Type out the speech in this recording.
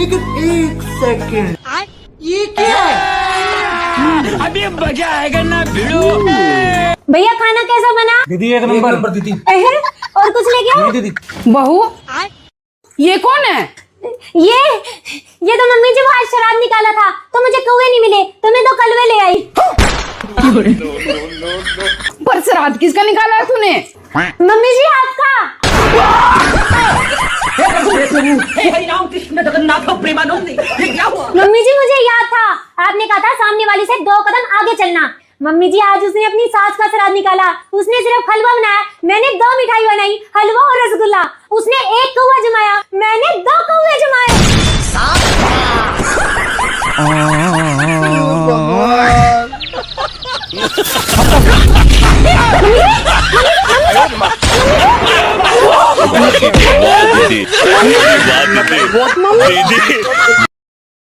लेकिन एक सेकंड, ये क्या है? अभी मजा आएगा ना भिड़ो। भैया खाना कैसा बना? दीदी एक नंबर दीदी। और कुछ ले गया? नहीं दीदी। बहू ये कौन है? ये तो मम्मी जी बाहर शराब निकाला था तो मुझे कौवे नहीं मिले तो मैं 2 कलवे ले आई। पर श्राद्ध किसका निकाला है तूने? मम्मी जी आपका। मम्मी जी मुझे याद था, आपने कहा था सामने वाली से 2 कदम आगे चलना। मम्मी जी आज उसने अपनी सास का श्राद्ध निकाला, उसने सिर्फ हलवा बनाया, मैंने 2 मिठाई बनाई, हलवा और रसगुल्ला। उसने 1 कौवा जमाया, मैंने 2 कौवे जमाए। दीदी